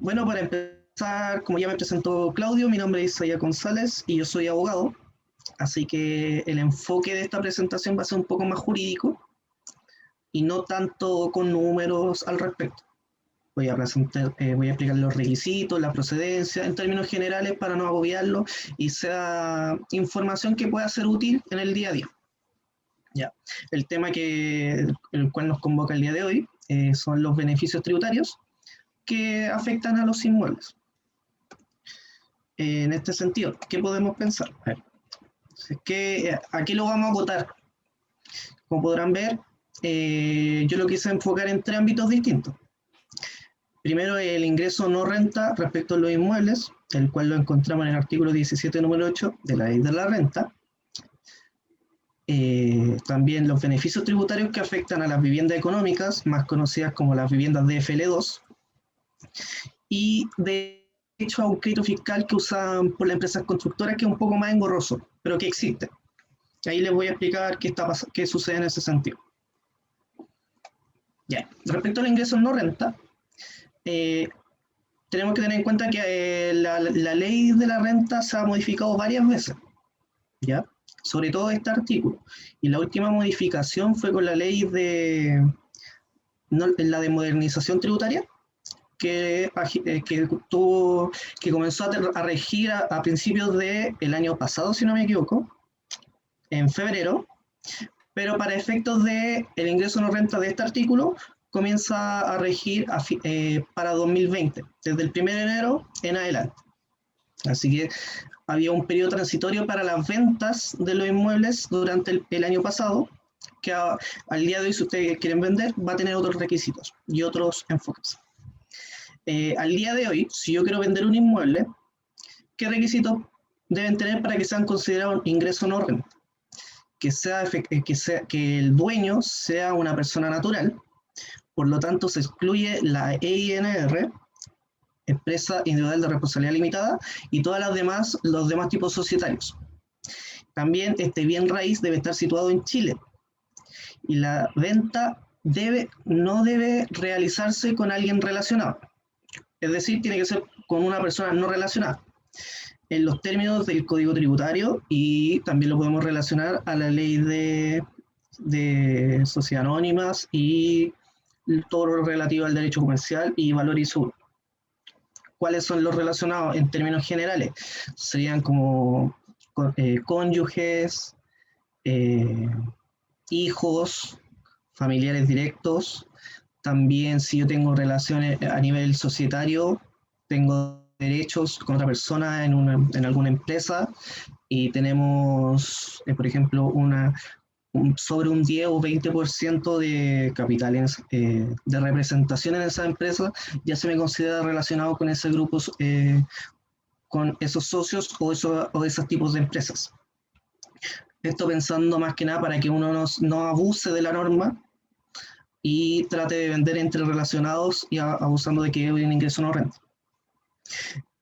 Bueno, para empezar, como ya me presentó Claudio, mi nombre es Isaías González y yo soy abogado, así que el enfoque de esta presentación va a ser un poco más jurídico y no tanto con números al respecto. Voy a explicar los requisitos, la procedencia, en términos generales para no agobiarlo y sea información que pueda ser útil en el día a día. Ya. El tema el cual nos convoca el día de hoy son los beneficios tributarios que afectan a los inmuebles. En este sentido, ¿qué podemos pensar? A ver, aquí lo vamos a acotar. Como podrán ver, yo lo quise enfocar en tres ámbitos distintos. Primero, el ingreso no renta respecto a los inmuebles, el cual lo encontramos en el artículo 17, número 8 de la ley de la renta. También los beneficios tributarios que afectan a las viviendas económicas, más conocidas como las viviendas DFL2, y de hecho a un crédito fiscal que usan por las empresas constructoras, que es un poco más engorroso, pero que existe. Ahí les voy a explicar qué sucede en ese sentido. Ya. Respecto al ingreso no renta, tenemos que tener en cuenta que la ley de la renta se ha modificado varias veces, ¿ya? Sobre todo este artículo. Y la última modificación fue con la ley la de modernización tributaria, que comenzó a regir a principios del año pasado, si no me equivoco, en febrero, pero para efectos del ingreso no renta de este artículo, comienza a regir para 2020, desde el 1 de enero en adelante. Así que había un periodo transitorio para las ventas de los inmuebles durante el año pasado, que al día de hoy, si ustedes quieren vender, va a tener otros requisitos y otros enfoques. Al día de hoy, si yo quiero vender un inmueble, ¿qué requisitos deben tener para que sean considerados ingreso no renta? Que el dueño sea una persona natural, por lo tanto se excluye la EINR, empresa individual de responsabilidad limitada, y los demás tipos societarios. También este bien raíz debe estar situado en Chile, y la venta no debe realizarse con alguien relacionado, es decir, tiene que ser con una persona no relacionada, en los términos del Código Tributario, y también lo podemos relacionar a la ley de sociedades anónimas y todo lo relativo al derecho comercial y valor y seguro. ¿Cuáles son los relacionados en términos generales? Serían como cónyuges, hijos, familiares directos. También, si yo tengo relaciones a nivel societario, tengo derechos con otra persona en alguna empresa, y tenemos, por ejemplo, sobre un 10 o 20% de capitales de representación en esa empresa, ya se me considera relacionado con ese grupo, con esos socios o esos tipos de empresas. Esto pensando más que nada para que uno no abuse de la norma y trate de vender entre relacionados y abusando de que hay un ingreso no renta.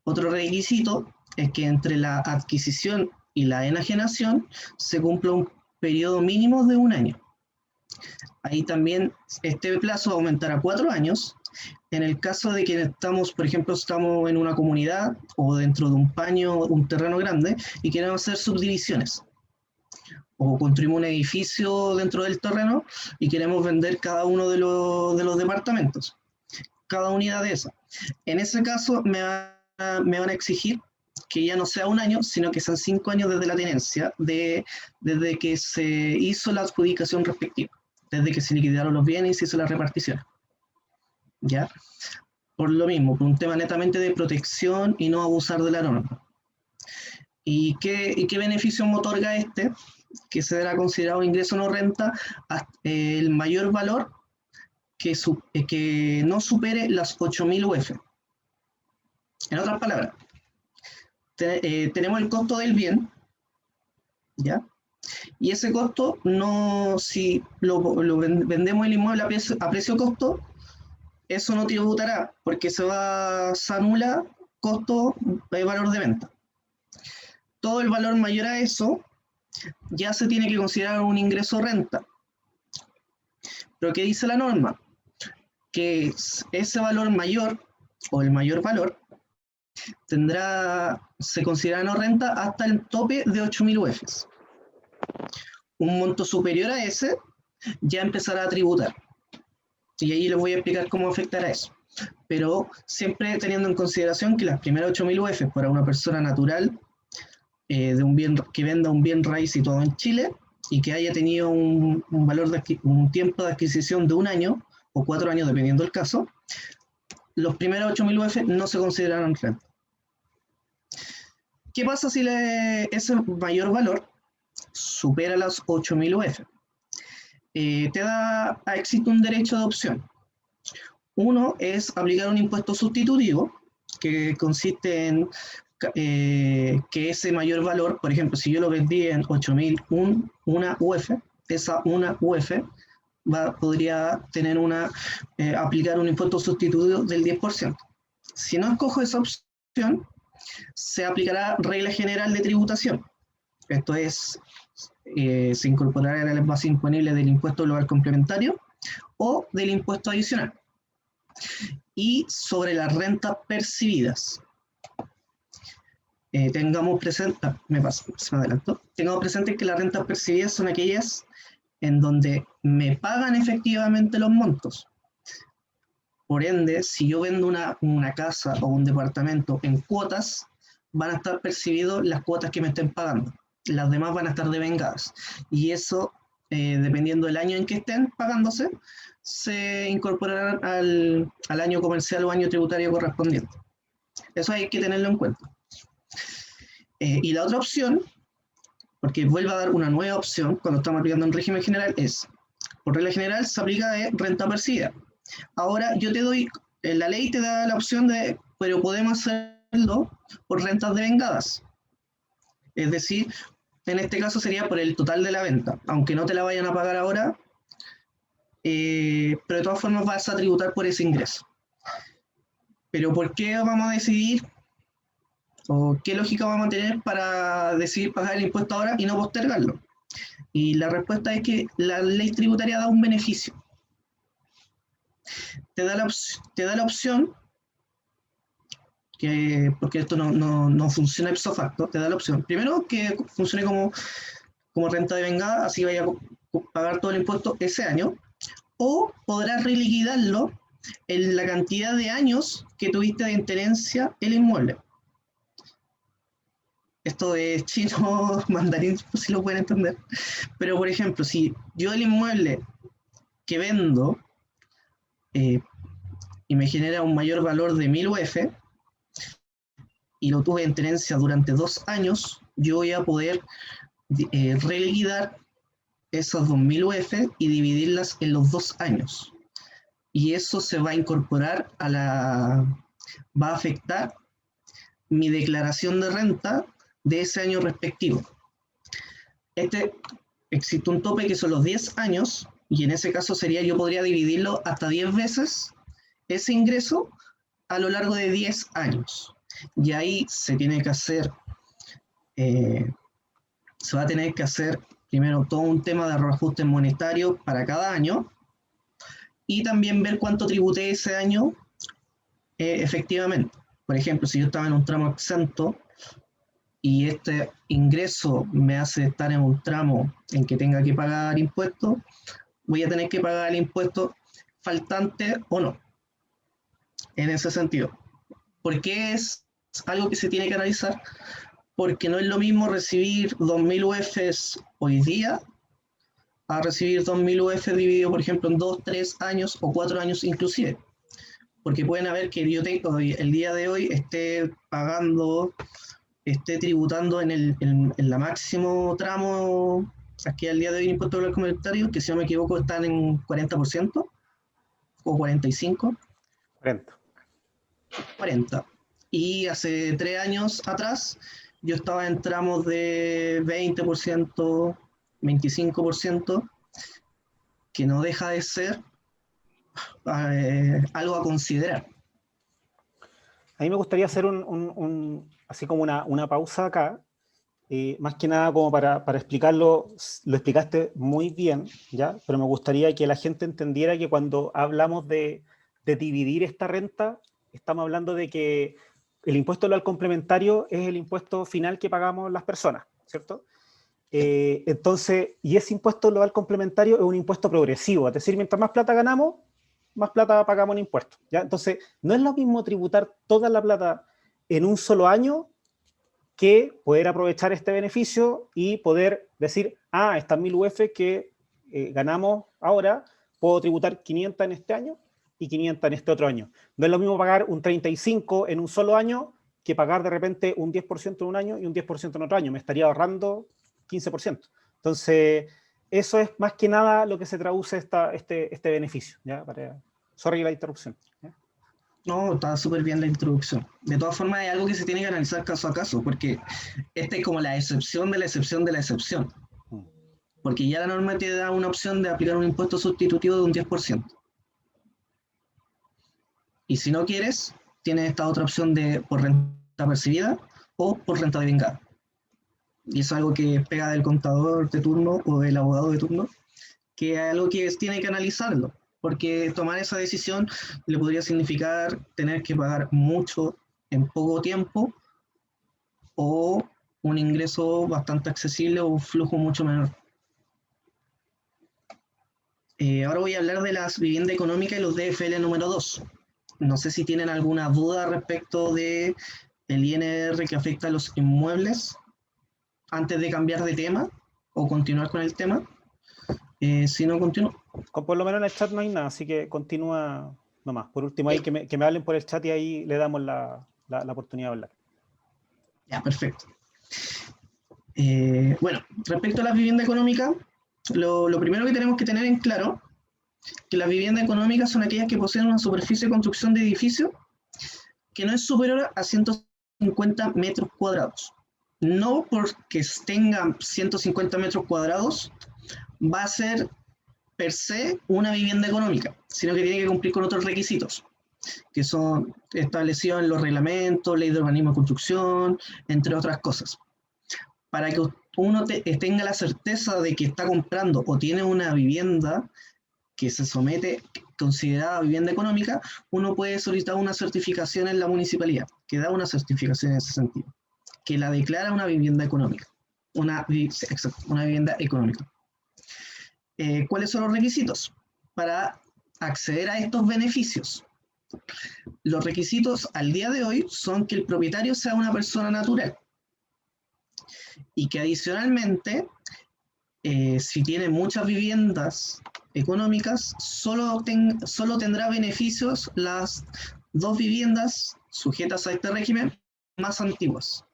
Otro requisito es que entre la adquisición y la enajenación se cumpla un periodo mínimo de 1 año. Ahí también este plazo aumentará a 4 años en el caso de que por ejemplo, estamos en una comunidad o dentro de un paño, un terreno grande, y queremos hacer subdivisiones. O construimos un edificio dentro del terreno y queremos vender cada uno de los departamentos, cada unidad de esa. En ese caso me van a exigir que ya no sea 1 año, sino que sean 5 años desde la tenencia, desde que se hizo la adjudicación respectiva, desde que se liquidaron los bienes y se hizo la repartición. ¿Ya? Por lo mismo, por un tema netamente de protección y no abusar de la norma. ¿Y qué beneficio me otorga este? Que será considerado ingreso no renta el mayor valor que no supere las 8.000 UF. En otras palabras, tenemos el costo del bien, ¿ya? Y ese costo, si lo vendemos el inmueble a precio costo, eso no tributará, porque se anula costo de valor de venta. Todo el valor mayor a eso ya se tiene que considerar un ingreso renta. Pero ¿qué dice la norma? Que ese valor mayor o el mayor valor, se considera no renta hasta el tope de 8.000 UFs. Un monto superior a ese ya empezará a tributar. Y ahí les voy a explicar cómo afectará eso. Pero siempre teniendo en consideración que las primeras 8.000 UF para una persona natural de un bien, que venda un bien raíz situado en Chile y que haya tenido un tiempo de adquisición de 1 año o 4 años, dependiendo del caso, los primeros 8.000 UF no se consideran renta. ¿Qué pasa si ese mayor valor supera las 8.000 UF? Existe un derecho de opción. Uno es aplicar un impuesto sustitutivo, que consiste en que ese mayor valor, por ejemplo, si yo lo vendí en 8.000 una UF, esa una UF podría tener aplicar un impuesto sustitutivo del 10%. Si no escojo esa opción, se aplicará regla general de tributación. Esto es, se incorporará a la base imponible del impuesto global complementario o del impuesto adicional. Y sobre las rentas percibidas. Tengamos presente que las rentas percibidas son aquellas en donde me pagan efectivamente los montos. Por ende, si yo vendo una casa o un departamento en cuotas, van a estar percibidos las cuotas que me estén pagando. Las demás van a estar devengadas. Y eso, dependiendo del año en que estén pagándose, se incorporarán al año comercial o año tributario correspondiente. Eso hay que tenerlo en cuenta. Y la otra opción, porque vuelve a dar una nueva opción cuando estamos aplicando en régimen general, es, por regla general, se aplica de renta percibida. Ahora yo te doy, la ley te da la opción de, pero podemos hacerlo por rentas devengadas. Es decir, en este caso sería por el total de la venta, aunque no te la vayan a pagar ahora, pero de todas formas vas a tributar por ese ingreso. Pero ¿por qué vamos a decidir, o qué lógica vamos a tener para decidir pagar el impuesto ahora y no postergarlo? Y la respuesta es que la ley tributaria da un beneficio. Te da la opción, porque esto no funciona ipso facto, te da la opción, primero que funcione como renta devengada, así vaya a pagar todo el impuesto ese año, o podrás reliquidarlo en la cantidad de años que tuviste de tenencia el inmueble. Esto de chino, mandarín, si lo pueden entender. Pero, por ejemplo, si yo el inmueble que vendo y me genera un mayor valor de 1.000 UF y lo tuve en tenencia durante 2 años, yo voy a poder reliquidar esas 2.000 UF y dividirlas en los 2 años. Y eso se va a incorporar va a afectar mi declaración de renta de ese año respectivo. Existe un tope que son los 10 años, y en ese caso yo podría dividirlo hasta 10 veces ese ingreso a lo largo de 10 años. Y ahí se va a tener que hacer primero todo un tema de reajuste monetario para cada año, y también ver cuánto tributé ese año efectivamente. Por ejemplo, si yo estaba en un tramo exento y este ingreso me hace estar en un tramo en que tenga que pagar impuestos, voy a tener que pagar el impuesto faltante o no. En ese sentido. ¿Por qué es algo que se tiene que analizar? Porque no es lo mismo recibir 2.000 UFs hoy día a recibir 2.000 UF dividido, por ejemplo, en 2, 3 años o 4 años inclusive. Porque pueden haber que yo el día de hoy esté tributando en la máximo tramo, aquí al día de hoy impuesto global complementario, que si no me equivoco están en 40% o 45%. 40. Y hace 3 años atrás yo estaba en tramos de 20%, 25%, que no deja de ser algo a considerar. A mí me gustaría hacer así como una pausa acá, más que nada como para explicarlo. Lo explicaste muy bien, ¿ya? Pero me gustaría que la gente entendiera que cuando hablamos de dividir esta renta, estamos hablando de que el impuesto al complementario es el impuesto final que pagamos las personas, ¿cierto? Entonces, y ese impuesto global complementario es un impuesto progresivo, es decir, mientras más plata ganamos, más plata pagamos en impuestos, ¿ya? Entonces, no es lo mismo tributar toda la plata en un solo año que poder aprovechar este beneficio y poder decir, ah, estas 1000 UF que ganamos ahora, puedo tributar 500 en este año y 500 en este otro año. No es lo mismo pagar un 35 en un solo año que pagar de repente un 10% en un año y un 10% en otro año. Me estaría ahorrando 15%. Entonces, eso es más que nada lo que se traduce este beneficio. ¿Ya? Sorry la interrupción. ¿Ya? No, está súper bien la introducción. De todas formas, hay algo que se tiene que analizar caso a caso, porque esta es como la excepción de la excepción de la excepción. Porque ya la norma te da una opción de aplicar un impuesto sustitutivo de un 10%. Y si no quieres, tienes esta otra opción de por renta percibida o por renta devengada. Y es algo que pega del contador de turno o del abogado de turno, que es algo que tiene que analizarlo, porque tomar esa decisión le podría significar tener que pagar mucho en poco tiempo o un ingreso bastante accesible o un flujo mucho menor. Ahora voy a hablar de las viviendas económicas y los DFL número 2. No sé si tienen alguna duda respecto de el INR que afecta a los inmuebles antes de cambiar de tema o continuar con el tema. Si no, continúo. Por lo menos en el chat no hay nada, así que continúa nomás. Por último, ahí que me hablen por el chat y ahí le damos la oportunidad de hablar. Ya, perfecto. Bueno, respecto a las viviendas económicas, lo primero que tenemos que tener en claro que las viviendas económicas son aquellas que poseen una superficie de construcción de edificio que no es superior a 150 metros cuadrados. No porque tengan 150 metros cuadrados va a ser per se una vivienda económica, sino que tiene que cumplir con otros requisitos, que son establecidos en los reglamentos, ley de urbanismo y construcción, entre otras cosas. Para que uno tenga la certeza de que está comprando o tiene una vivienda que se somete considerada vivienda económica, uno puede solicitar una certificación en la municipalidad, que da una certificación en ese sentido, que la declara una vivienda económica, una vivienda económica. ¿Cuáles son los requisitos para acceder a estos beneficios? Los requisitos al día de hoy son que el propietario sea una persona natural y que adicionalmente, si tiene muchas viviendas económicas, solo tendrá beneficios las 2 viviendas sujetas a este régimen más antiguas.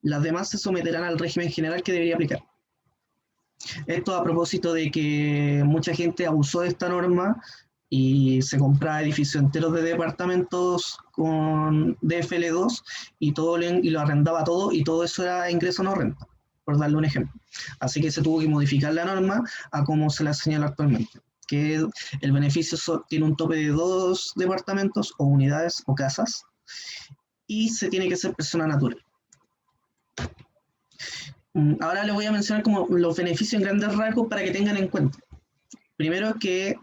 Las demás se someterán al régimen general que debería aplicar. Esto a propósito de que mucha gente abusó de esta norma y se compraba edificios enteros de departamentos con DFL2 y lo arrendaba todo, y todo eso era ingreso no renta, por darle un ejemplo. Así que se tuvo que modificar la norma a como se la señala actualmente, que el beneficio tiene un tope de 2 departamentos o unidades o casas y se tiene que ser persona natural. Ahora les voy a mencionar como los beneficios en grandes rasgos para que tengan en cuenta. Primero, que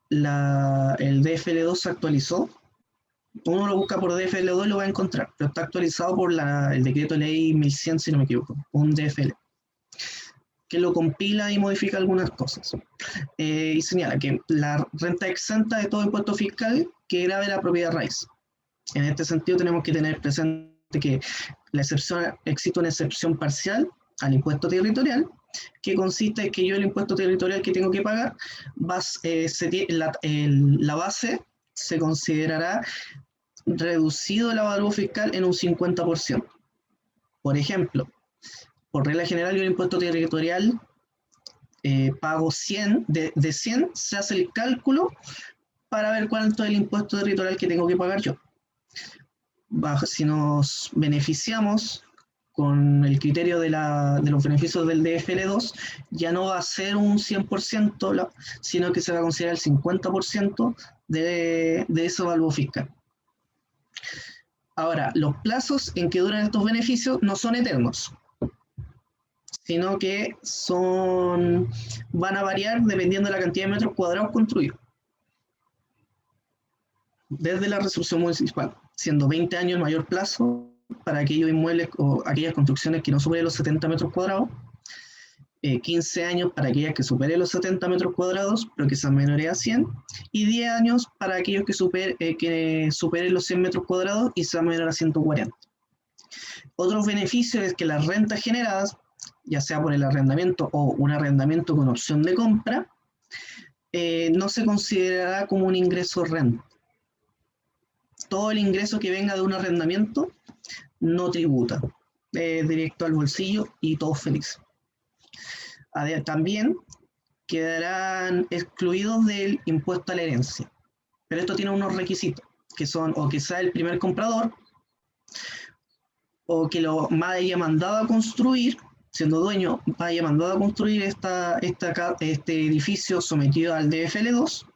el DFL2 se actualizó. Uno lo busca por DFL2 y lo va a encontrar, pero está actualizado por el decreto ley 1100, si no me equivoco, un DFL, que lo compila y modifica algunas cosas. Y señala que la renta exenta de todo impuesto fiscal que grave la propiedad raíz. En este sentido tenemos que tener presente que existe una excepción parcial al impuesto territorial, que consiste en que yo el impuesto territorial que tengo que pagar, la base se considerará reducido el avalúo fiscal en un 50%. Por ejemplo, por regla general, yo el impuesto territorial pago 100, de 100 se hace el cálculo para ver cuánto es el impuesto territorial que tengo que pagar yo. Si nos beneficiamos con el criterio de los beneficios del DFL2, ya no va a ser un 100%, sino que se va a considerar el 50% de ese avalúo fiscal. Ahora, los plazos en que duran estos beneficios no son eternos, sino que van a variar dependiendo de la cantidad de metros cuadrados construidos. desde la resolución municipal, siendo 20 años el mayor plazo para aquellos inmuebles o aquellas construcciones que no superen los 70 metros cuadrados, 15 años para aquellas que superen los 70 metros cuadrados, pero que sean menores a 100, y 10 años para aquellos que superen los 100 metros cuadrados y sean menores a 140. Otros beneficios es que las rentas generadas, ya sea por el arrendamiento o un arrendamiento con opción de compra, no se considerará como un ingreso renta. Todo el ingreso que venga de un arrendamiento no tributa, directo al bolsillo y todos felices. También quedarán excluidos del impuesto a la herencia, pero esto tiene unos requisitos, que son o que sea el primer comprador, o que lo haya mandado a construir, siendo dueño, haya mandado a construir este edificio sometido al DFL2,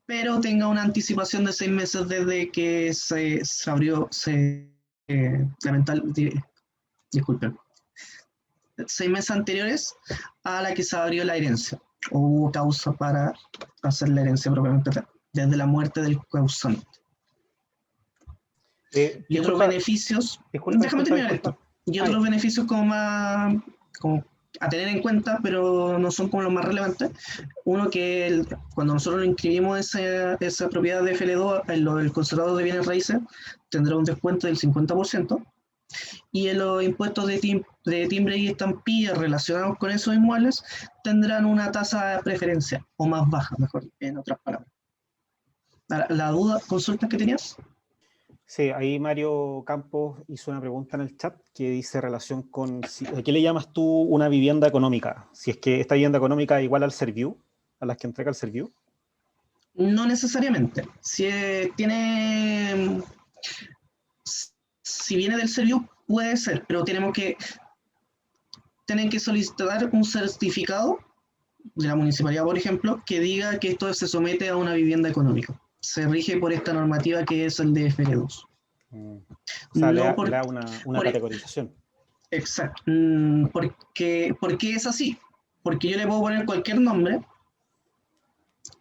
pero tenga una anticipación de 6 meses desde que se abrió, disculpen, 6 meses anteriores a la que se abrió la herencia, o hubo causa para hacer la herencia propiamente tal, desde la muerte del causante. Y otros beneficios, déjame terminar esto, y otros beneficios como a tener en cuenta, pero no son como los más relevantes. Uno que cuando nosotros inscribimos esa propiedad de FL2, el conservador de bienes raíces tendrá un descuento del 50%, y en los impuestos de timbre y estampilla relacionados con esos inmuebles tendrán una tasa de preferencia, o más baja, mejor, en otras palabras. ¿La duda, consultas que tenías? Sí, ahí Mario Campos hizo una pregunta en el chat que dice relación con, ¿a qué le llamas tú una vivienda económica? Si es que esta vivienda económica es igual al Serviu, a las que entrega el Serviu. No necesariamente. Si viene del Serviu, puede ser, pero tienen que solicitar un certificado de la municipalidad, por ejemplo, que diga que esto se somete a una vivienda económica. Se rige por esta normativa que es el DFL2. O sea, le da una categorización. Exacto. ¿Por qué es así? Porque yo le puedo poner cualquier nombre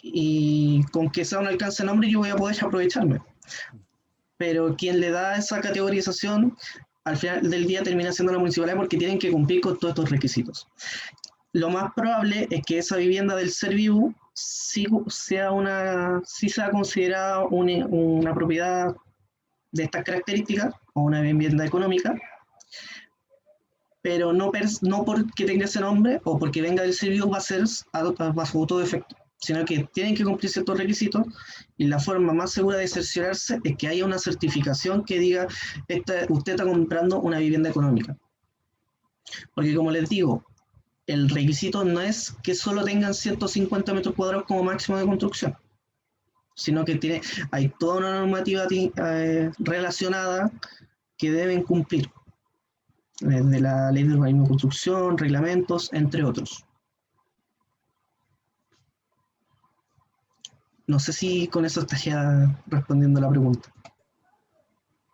y con que sea un alcance de nombre yo voy a poder aprovecharme. Pero quien le da esa categorización, al final del día termina siendo la municipalidad porque tienen que cumplir con todos estos requisitos. Lo más probable es que esa vivienda del Serviu sí sea considerada una propiedad de estas características o una vivienda económica, pero no porque tenga ese nombre o porque venga del Serviu va a ser bajo todo efecto, sino que tienen que cumplir ciertos requisitos, y la forma más segura de cerciorarse es que haya una certificación que diga usted está comprando una vivienda económica. Porque como les digo, el requisito no es que solo tengan 150 metros cuadrados como máximo de construcción, sino que hay toda una normativa relacionada que deben cumplir, desde la ley de urbanismo y construcción, reglamentos, entre otros. No sé si con eso estás ya respondiendo la pregunta.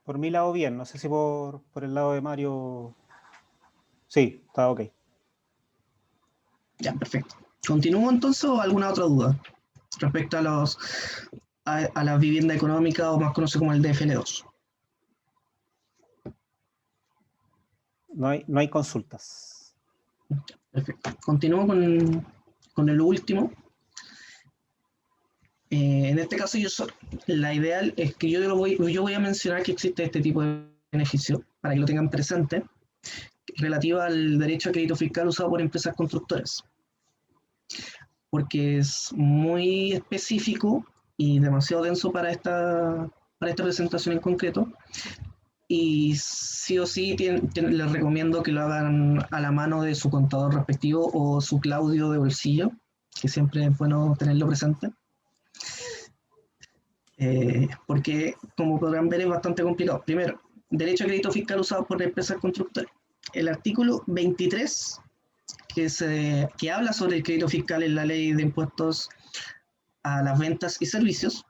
Por mi lado bien, no sé si por el lado de Mario. Sí, está ok. Ya, perfecto. ¿Continúo entonces o alguna otra duda respecto a la vivienda económica, o más conocido como el DFL2? No hay consultas. Perfecto. Continúo con el último. En este caso, la ideal es que yo voy a mencionar que existe este tipo de beneficio para que lo tengan presente, relativo al derecho a crédito fiscal usado por empresas constructoras, porque es muy específico y demasiado denso para esta presentación en concreto, y sí o sí les recomiendo que lo hagan a la mano de su contador respectivo o su Claudio de bolsillo, que siempre es bueno tenerlo presente. Porque, como podrán ver, es bastante complicado. Primero, derecho a crédito fiscal usado por empresas constructoras. El artículo 23, que habla sobre el crédito fiscal en la ley de impuestos a las ventas y servicios,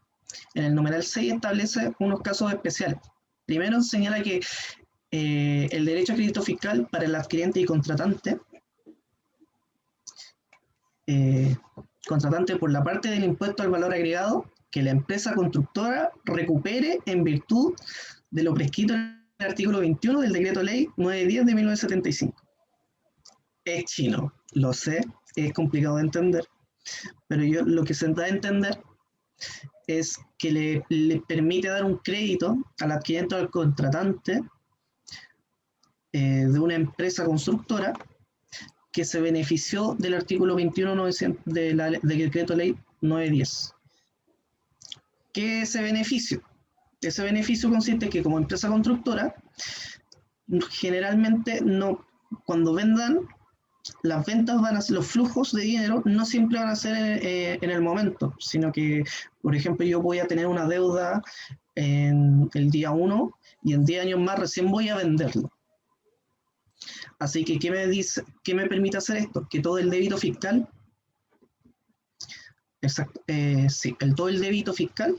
en el numeral 6 establece unos casos especiales. Primero, señala que el derecho a crédito fiscal para el adquirente y contratante por la parte del impuesto al valor agregado que la empresa constructora recupere en virtud de lo prescrito en el artículo 21 del Decreto Ley 910 de 1975. Es chino, lo sé, es complicado de entender, pero yo lo que se da a entender es que le permite dar un crédito al adquirente o al contratante de una empresa constructora que se benefició del artículo 21 del Decreto Ley 910. ¿Qué es ese beneficio? Ese beneficio consiste en que como empresa constructora, generalmente no, cuando vendan, las ventas van a ser, los flujos de dinero no siempre van a ser en el momento, sino que, por ejemplo, yo voy a tener una deuda en el día 1 y en 10 años más recién voy a venderlo. Así que, ¿qué me permite hacer esto? Que todo el débito fiscal, exacto, sí, todo el débito fiscal,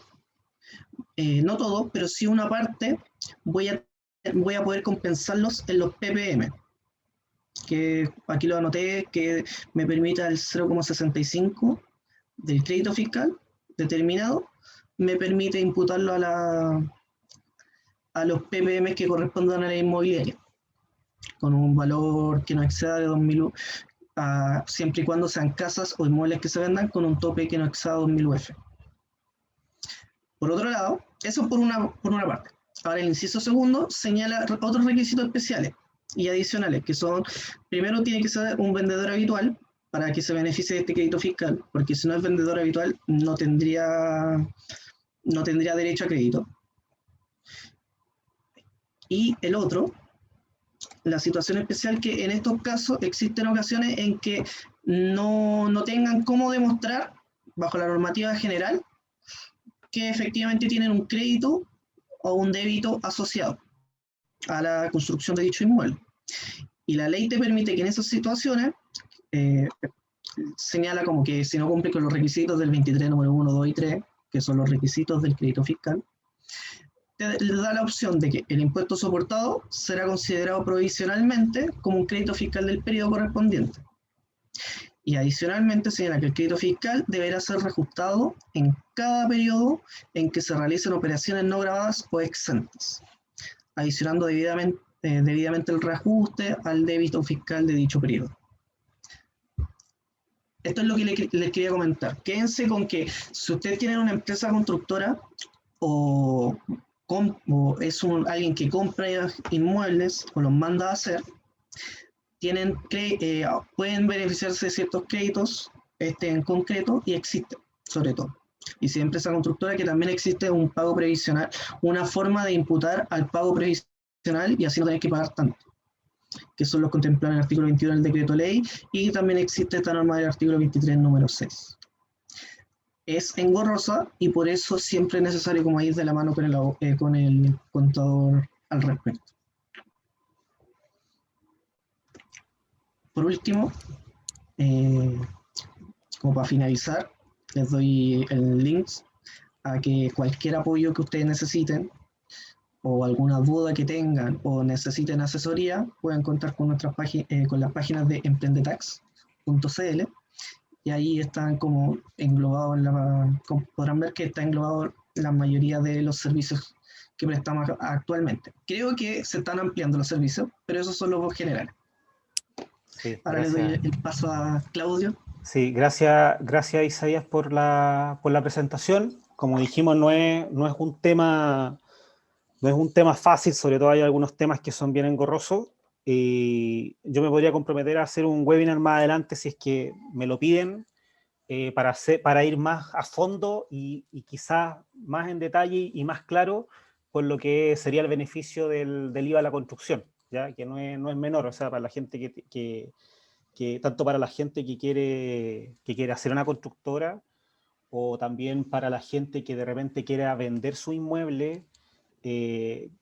no todo, pero sí una parte, voy a poder compensarlos en los PPM, que aquí lo anoté, que me permita el 0,65 del crédito fiscal determinado, me permite imputarlo a los PPM que correspondan a la inmobiliaria, con un valor que no exceda de 2.000, siempre y cuando sean casas o inmuebles que se vendan con un tope que no exceda 2.000 UF. Por otro lado, eso por una parte. Ahora el inciso segundo señala otros requisitos especiales y adicionales, que son, primero tiene que ser un vendedor habitual para que se beneficie de este crédito fiscal, porque si no es vendedor habitual no tendría derecho a crédito. Y el otro, la situación especial que en estos casos existen ocasiones en que no tengan cómo demostrar, bajo la normativa general, que efectivamente tienen un crédito o un débito asociado a la construcción de dicho inmueble. Y la ley te permite que en esas situaciones señala como que si no cumple con los requisitos del 23 número 1, 2 y 3, que son los requisitos del crédito fiscal, le da la opción de que el impuesto soportado será considerado provisionalmente como un crédito fiscal del periodo correspondiente. Y adicionalmente señala que el crédito fiscal deberá ser reajustado en cada periodo en que se realicen operaciones no grabadas o exentas, adicionando debidamente el reajuste al débito fiscal de dicho periodo. Esto es lo que les quería comentar. Quédense con que si ustedes tienen una empresa constructora o es alguien que compra inmuebles o los manda a hacer, pueden beneficiarse de ciertos créditos en concreto y existen, sobre todo. Y si es empresa constructora, que también existe un pago previsional, una forma de imputar al pago previsional y así no tener que pagar tanto, que son los contemplados en el artículo 21 del decreto ley, y también existe esta norma del artículo 23, número 6. Es engorrosa y por eso siempre es necesario como ir de la mano con el contador al respecto. Por último, como para finalizar, les doy el link a que cualquier apoyo que ustedes necesiten o alguna duda que tengan o necesiten asesoría, pueden contar con con las páginas de emprendetax.cl, y ahí están como englobados, podrán ver que está englobado la mayoría de los servicios que prestamos actualmente. Creo que se están ampliando los servicios, pero esos son los generales. Sí, ahora le doy el paso a Claudio. Sí, gracias Isaías por la presentación. Como dijimos, no es un tema fácil, sobre todo hay algunos temas que son bien engorrosos. Yo me podría comprometer a hacer un webinar más adelante si es que me lo piden, para ir más a fondo y quizás más en detalle y más claro por lo que sería el beneficio del IVA a la construcción, ¿ya? Que no es menor, o sea, para la gente que tanto para la gente que quiere hacer una constructora, o también para la gente que de repente quiera vender su inmueble.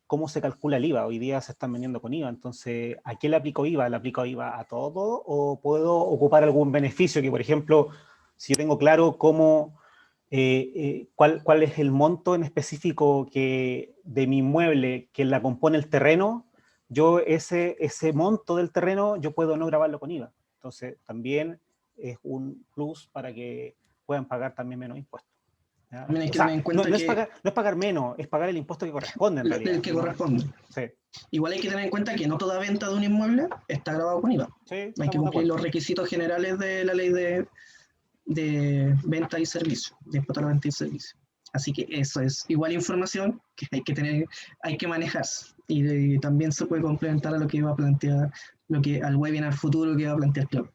¿Cómo se calcula el IVA? Hoy día se están vendiendo con IVA, entonces, ¿a qué le aplico IVA? ¿Le aplico IVA a todo o puedo ocupar algún beneficio? Que, por ejemplo, si yo tengo claro cuál es el monto en específico de mi inmueble que la compone el terreno, yo ese monto del terreno yo puedo no grabarlo con IVA. Entonces, también es un plus para que puedan pagar también menos impuestos. ¿Ya? También hay O que sea, tener en cuenta no que es pagar menos, es pagar el impuesto que corresponde en realidad. el que ¿No? corresponde. Sí, Igual hay que tener en cuenta que no toda venta de un inmueble está grabado con IVA. sí, Hay que estamos de cumplir acuerdo. los requisitos generales de la ley de venta y servicio, de impuesto a la venta y servicio. Así que eso es igual información que hay que tener, hay que manejarse. Y también se puede complementar a lo que va a plantear, al webinar futuro que va a plantear Claudio.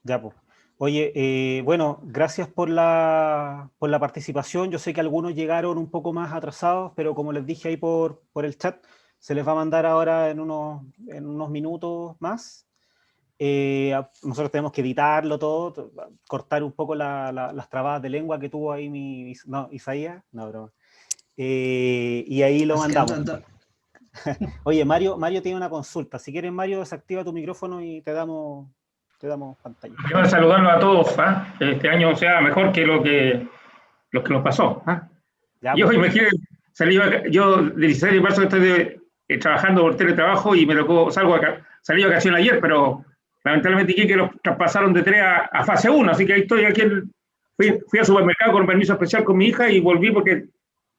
Ya, pues. Oye, bueno, gracias por la participación. Yo sé que algunos llegaron un poco más atrasados, pero como les dije ahí por el chat, se les va a mandar ahora en unos minutos más. Nosotros tenemos que editarlo todo, cortar un poco las trabadas de lengua que tuvo ahí no, Isaías, no, broma. Y ahí lo Así que mandamos. Oye, Mario tiene una consulta. Si quieres, Mario, desactiva tu micrófono y te damos pantalla. Quiero saludarlos a todos, ¿ah? Que este año sea mejor que lo que nos pasó. ¿Ah? Ya, Yo pues. imagínate, yo de 16 de marzo estoy trabajando por teletrabajo y me tocó, salí de vacaciones ayer, pero lamentablemente que los traspasaron de 3 a fase 1, así que ahí estoy, fui al supermercado con permiso especial con mi hija y volví porque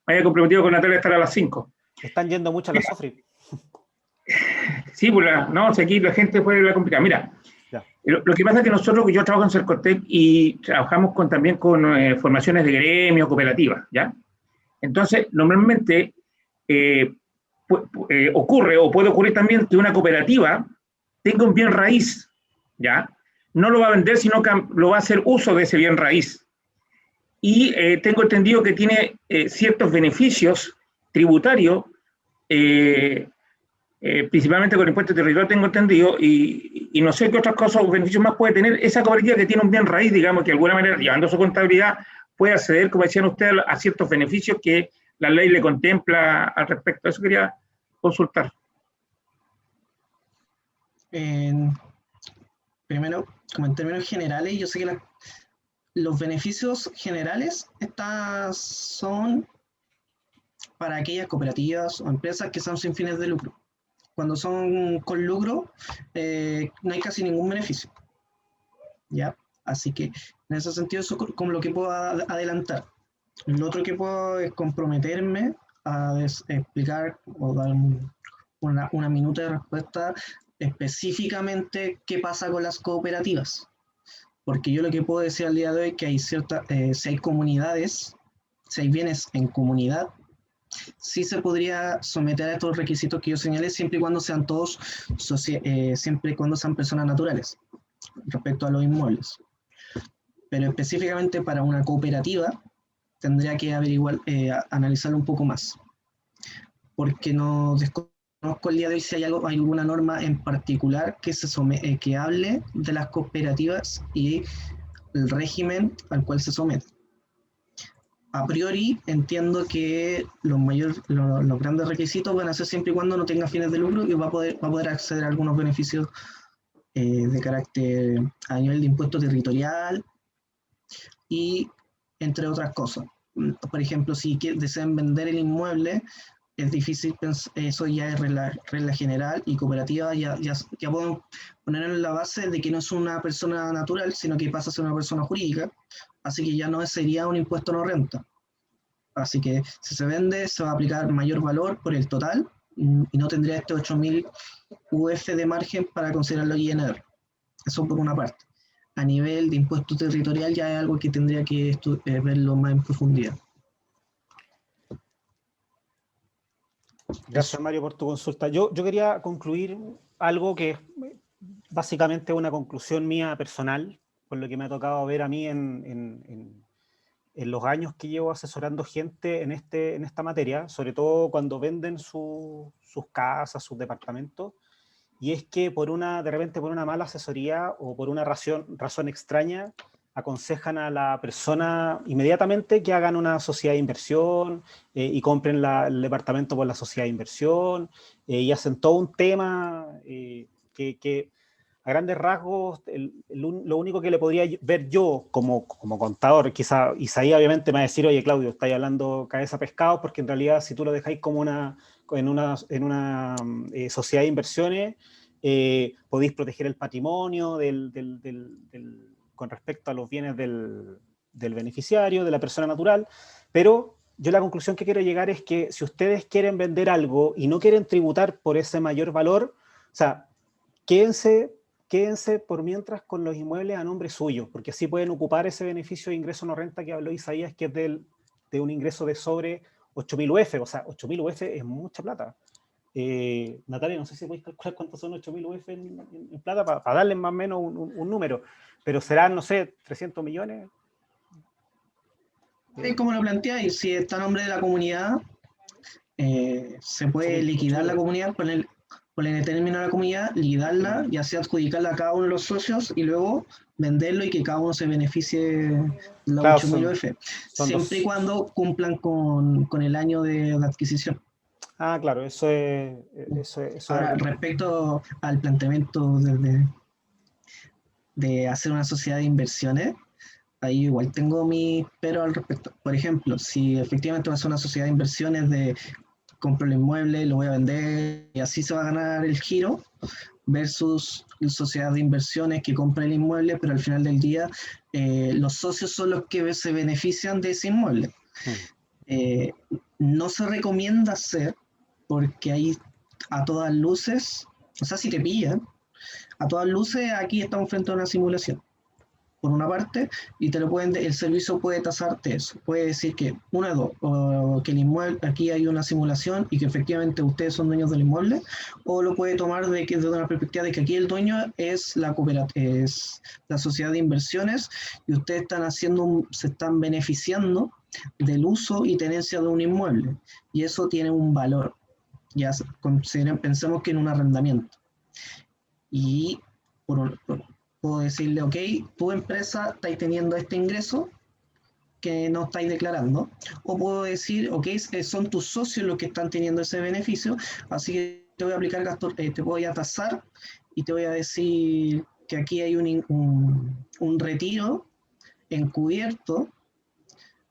me había comprometido con Natalia a estar a las 5. Están yendo mucho a la Sofri. Sí, pues no, si aquí la gente puede la complicada. Mira, Ya. lo que pasa es que yo trabajo en Cercotec y trabajamos también con formaciones de gremio, cooperativas, ¿ya? Entonces, normalmente ocurre o puede ocurrir también que una cooperativa tenga un bien raíz, ¿ya? No lo va a vender, sino que lo va a hacer uso de ese bien raíz. Y tengo entendido que tiene ciertos beneficios tributarios, principalmente con el impuesto territorial, tengo entendido, y no sé qué otras cosas o beneficios más puede tener esa cooperativa que tiene un bien raíz, digamos, que de alguna manera, llevando su contabilidad, puede acceder, como decían ustedes, a ciertos beneficios que la ley le contempla al respecto. Eso quería consultar. Primero, como en términos generales, yo sé que los beneficios generales son para aquellas cooperativas o empresas que son sin fines de lucro. Cuando son con lucro, no hay casi ningún beneficio. ¿Ya? Así que en ese sentido, eso es como lo que puedo adelantar. Lo otro que puedo es comprometerme a explicar o dar una minuta de respuesta específicamente qué pasa con las cooperativas. Porque yo lo que puedo decir al día de hoy es que hay si hay comunidades, si hay bienes en comunidad, sí se podría someter a estos requisitos que yo señalé siempre y cuando sean todos, siempre y cuando sean personas naturales respecto a los inmuebles. Pero específicamente para una cooperativa tendría que analizarlo un poco más, porque no desconozco el día de hoy si hay alguna norma en particular que hable de las cooperativas y el régimen al cual se somete. A priori entiendo que los grandes requisitos van a ser siempre y cuando no tenga fines de lucro y va a poder acceder a algunos beneficios de carácter a nivel de impuesto territorial y entre otras cosas. Por ejemplo, si desean vender el inmueble, es difícil, eso ya es regla general y cooperativa, ya podemos poner en la base de que no es una persona natural, sino que pasa a ser una persona jurídica, así que ya no sería un impuesto no renta. Así que si se vende, se va a aplicar mayor valor por el total y no tendría este 8.000 UF de margen para considerarlo INR. Eso por una parte. A nivel de impuesto territorial ya es algo que tendría que verlo más en profundidad. Gracias, Mario, por tu consulta. Yo quería concluir algo que es básicamente una conclusión mía personal, por lo que me ha tocado ver a mí en los años que llevo asesorando gente en esta materia, sobre todo cuando venden sus casas, sus departamentos, y es que de repente por una mala asesoría o por una razón extraña, aconsejan a la persona inmediatamente que hagan una sociedad de inversión y compren el departamento por la sociedad de inversión y hacen todo un tema que a grandes rasgos lo único que le podría ver yo como contador, quizá Isaías obviamente me va a decir, oye Claudio, estáis hablando cabeza pescado, porque en realidad si tú lo dejáis como en una sociedad de inversiones, podéis proteger el patrimonio con respecto a los bienes del beneficiario, de la persona natural, pero yo la conclusión que quiero llegar es que si ustedes quieren vender algo y no quieren tributar por ese mayor valor, o sea, quédense por mientras con los inmuebles a nombre suyo, porque así pueden ocupar ese beneficio de ingreso no renta que habló Isaías, que es de un ingreso de sobre 8.000 UF, o sea, 8.000 UF es mucha plata. Natalia, no sé si podéis calcular cuántos son 8.000 UF en plata para darles más o menos un número, pero serán, no sé, 300 millones. Como lo planteáis, si está a nombre de la comunidad, se puede liquidar la comunidad, poner el término a la comunidad, liquidarla y así adjudicarla a cada uno de los socios y luego venderlo y que cada uno se beneficie de los Claro, 8.000 UF, siempre y cuando cumplan con el año de adquisición. Ah, claro, eso es Ahora, respecto al planteamiento de hacer una sociedad de inversiones, ahí igual tengo mi pero al respecto. Por ejemplo, si efectivamente va a ser una sociedad de inversiones de compro el inmueble, lo voy a vender y así se va a ganar el giro, versus sociedad de inversiones que compra el inmueble, pero al final del día los socios son los que se benefician de ese inmueble. No se recomienda hacer porque ahí a todas luces, o sea, si te pillan, a todas luces aquí estamos frente a una simulación. Por una parte, y el servicio puede tasarte eso. Puede decir que, una de dos, o que el inmueble, aquí hay una simulación y que efectivamente ustedes son dueños del inmueble, o lo puede tomar desde una perspectiva de que aquí el dueño es la cooperativa, es la sociedad de inversiones y ustedes se están beneficiando del uso y tenencia de un inmueble. Y eso tiene un valor. Ya pensemos que en un arrendamiento. Y puedo decirle, ok, tu empresa estáis teniendo este ingreso que no estáis declarando, o puedo decir, ok, son tus socios los que están teniendo ese beneficio, así que te voy a aplicar gastos, te voy a tasar y te voy a decir que aquí hay un retiro encubierto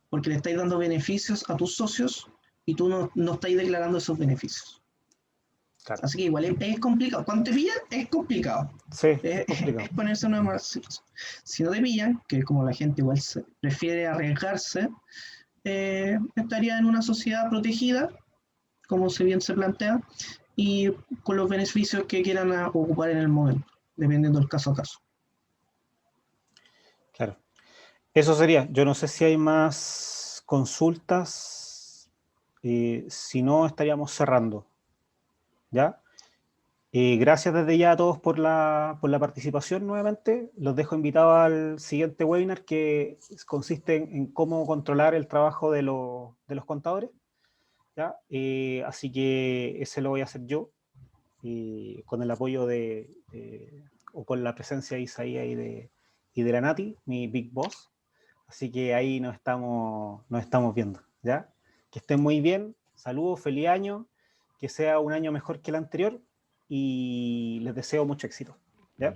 porque le estáis dando beneficios a tus socios y tú no estáis declarando esos beneficios. Claro. Así que igual es complicado. Cuando te pillan, es complicado. Sí, es complicado. Es ponerse en una mala situación. Si no te pillan, que como la gente igual prefiere arriesgarse, estaría en una sociedad protegida, como bien se plantea, y con los beneficios que quieran ocupar en el momento, dependiendo del caso a caso. Claro. Eso sería. Yo no sé si hay más consultas. Si no, estaríamos cerrando. ¿Ya? Gracias desde ya a todos por la participación nuevamente. Los dejo invitados al siguiente webinar que consiste en cómo controlar el trabajo de los contadores. ¿Ya? Así que ese lo voy a hacer yo, con el apoyo o con la presencia de Isaías y de la Nati, mi Big Boss. Así que ahí nos estamos viendo. ¿Ya? Que estén muy bien. Saludos, feliz año. Que sea un año mejor que el anterior y les deseo mucho éxito. ¿Ya?